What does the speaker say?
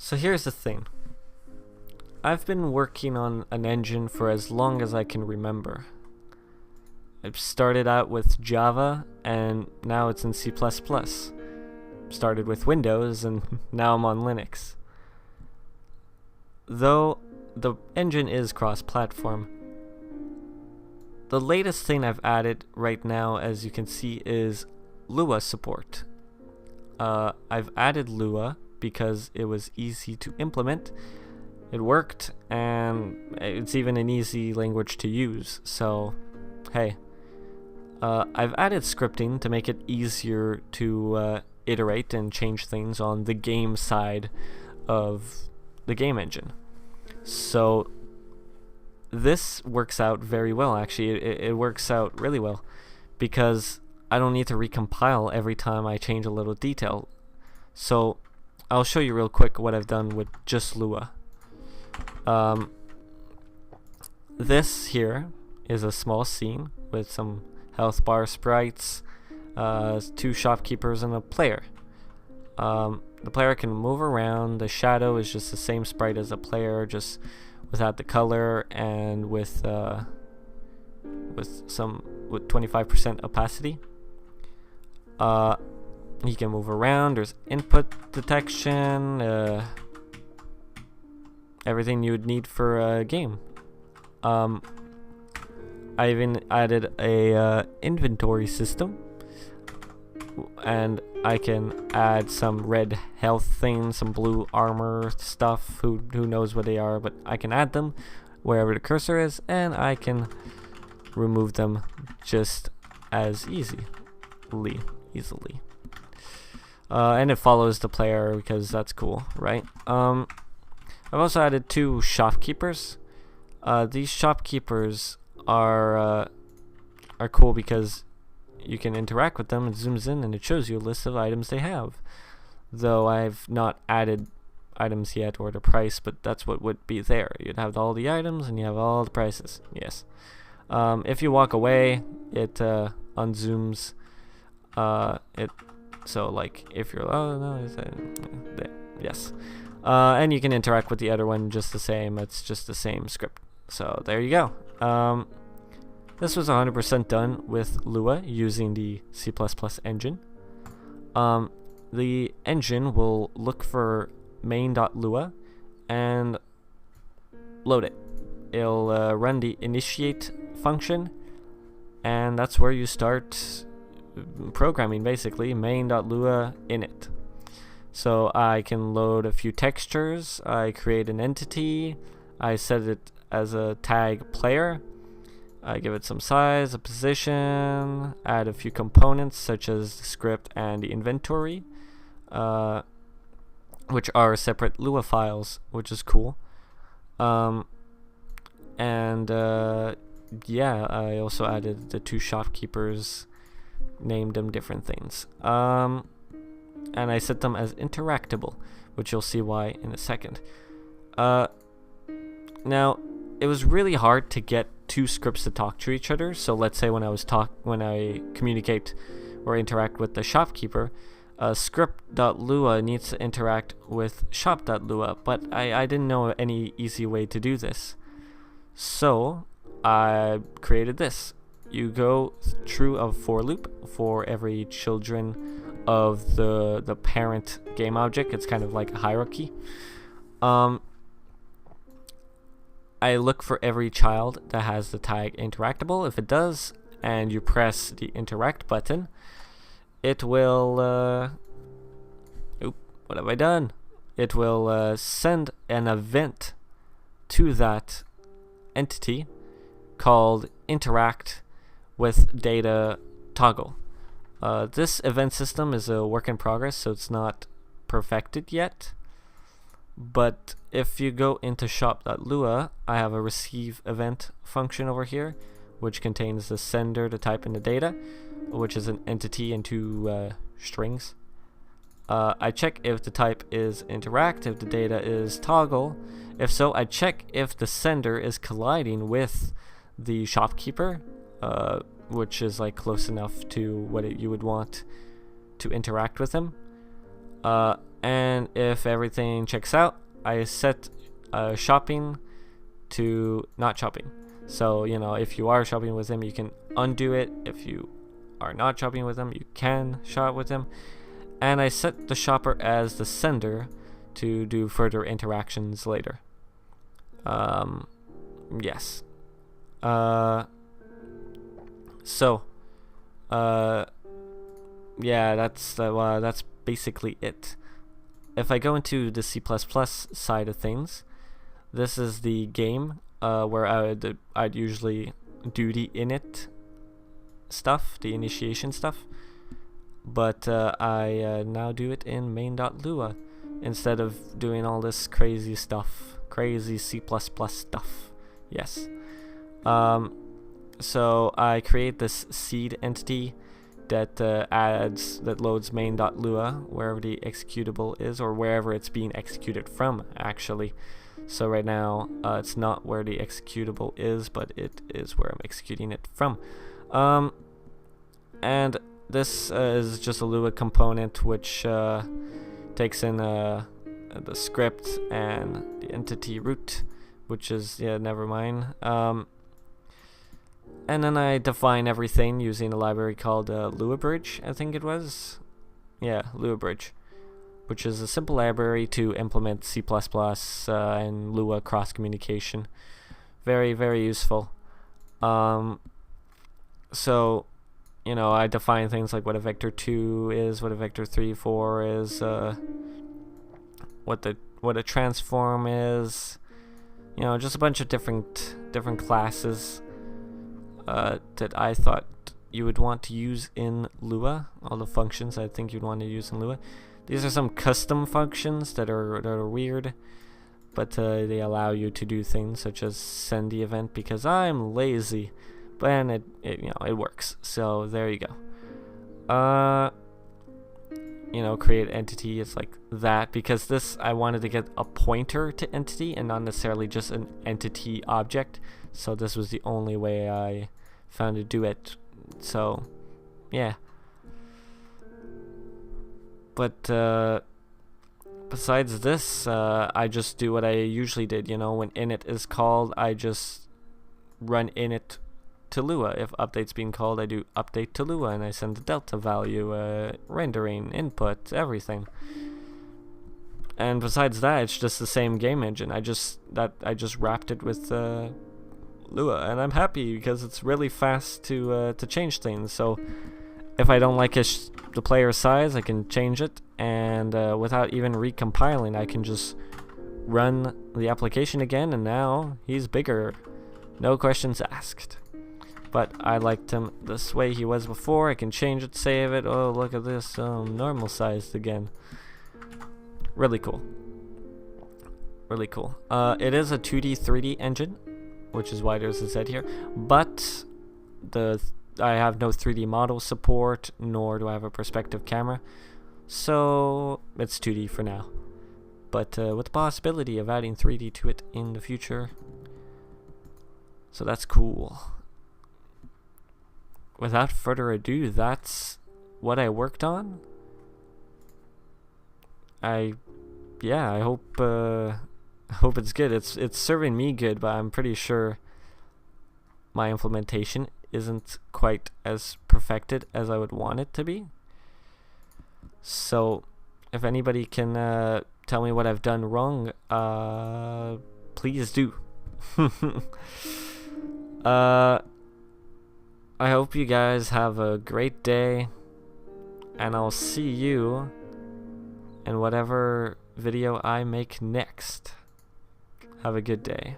So here's the thing. I've been working on an engine for as long as I can remember. I started out with Java, and now it's in C++. Started with Windows, and now I'm on Linux. Though the engine is cross-platform, the latest thing I've added right now, as you can see, is Lua support. I've added Lua because it was easy to implement. It worked, and it's even an easy language to use, so hey. I've added scripting to make it easier to iterate and change things on the game side of the game engine. So this works out very well, actually. It works out really well because I don't need to recompile every time I change a little detail. So I'll show you real quick what I've done with just Lua. This here is a small scene with some health bar sprites, 2 shopkeepers, and a player. The player can move around. The shadow is just the same sprite as the player, just without the color and with 25% opacity. You can move around. There's input detection, everything you would need for a game. I even added a inventory system, and I can add some red health things, some blue armor stuff. Who knows what they are, but I can add them wherever the cursor is, and I can remove them just as easily. And it follows the player because that's cool, right? I've also added 2 shopkeepers. These shopkeepers are cool because you can interact with them. It zooms in and it shows you a list of items they have. Though I've not added items yet or the price, but that's what would be there. You'd have all the items and you have all the prices. Yes. If you walk away, it unzooms. So like if you're yes. And you can interact with the other one just the same. It's just the same script. So there you go. This was 100% done with Lua using the C++ engine. The engine will look for main.lua and load it. It'll run the initiate function, and that's where you start programming, basically. Main.lua init. So I can load a few textures. I create an entity. I set it as a tag player. I give it some size, a position, add a few components such as the script and the inventory, which are separate Lua files, which is cool. Yeah, I also added the 2 shopkeepers, named them different things. And I set them as interactable, which you'll see why in a second. Now, it was really hard to get 2 scripts to talk to each other. So let's say when I communicate or interact with the shopkeeper, script.lua needs to interact with shop.lua, but I didn't know any easy way to do this. So I created this. You go through a for loop for every children of the parent game object. It's kind of like a hierarchy. I look for every child that has the tag interactable. If it does, and you press the interact button, it will what have I done? It will send an event to that entity called interact with data toggle. This event system is a work in progress, so it's not perfected yet. But if you go into shop.lua, I have a receive event function over here, which contains the sender to type in the data, which is an entity and 2 strings. I check if the type is interact, if the data is toggle. If so, I check if the sender is colliding with the shopkeeper, which is like close enough to what you would want to interact with him. And if everything checks out, I set shopping to not shopping. So, you know, if you are shopping with him, you can undo it. If you are not shopping with him, you can shop with him. And I set the shopper as the sender to do further interactions later. Yes. Yeah, that's basically it. If I go into the C++ side of things, this is the game where I'd usually do the init stuff, the initiation stuff, but I now do it in main.lua instead of doing all this crazy stuff, crazy C++ stuff. Yes. So I create this seed entity that loads main.lua wherever the executable is, or wherever it's being executed from, actually. So right now it's not where the executable is, but it is where I'm executing it from. And this is just a Lua component which takes in the script and the entity root, which is, yeah, never mind. And then I define everything using a library called LuaBridge, I think it was. Yeah, LuaBridge, which is a simple library to implement C++ and Lua cross communication. Very, very useful. So, you know, I define things like what a vector 2 is, what a vector 3, 4 is, what a transform is. You know, just a bunch of different classes that I thought you would want to use in Lua. All the functions I think you'd want to use in Lua. These are some custom functions that are weird, but they allow you to do things such as send the event because I'm lazy, but it works. So there you go. You know, create entity. It's like that because this I wanted to get a pointer to entity and not necessarily just an entity object. So this was the only way I found to do it. So yeah. But besides this, I just do what I usually did. You know, when init is called, I just run init to Lua. If update's being called, I do update to Lua, and I send the delta value, rendering, input, everything. And besides that, it's just the same game engine. I just wrapped it with Lua, and I'm happy because it's really fast to change things. So if I don't like the player size, I can change it, and without even recompiling, I can just run the application again, and now he's bigger. No questions asked. But I liked him this way he was before. I can change it, save it. Oh, look at this, normal sized again. Really cool. Really cool. It is a 2D, 3D engine, which is why there's a Z here. But I have no 3D model support, nor do I have a perspective camera. So it's 2D for now. But with the possibility of adding 3D to it in the future. So that's cool. Without further ado, that's what I worked on. I hope it's good. It's serving me good, but I'm pretty sure my implementation isn't quite as perfected as I would want it to be. So if anybody can tell me what I've done wrong, please do. I hope you guys have a great day, and I'll see you in whatever video I make next. Have a good day.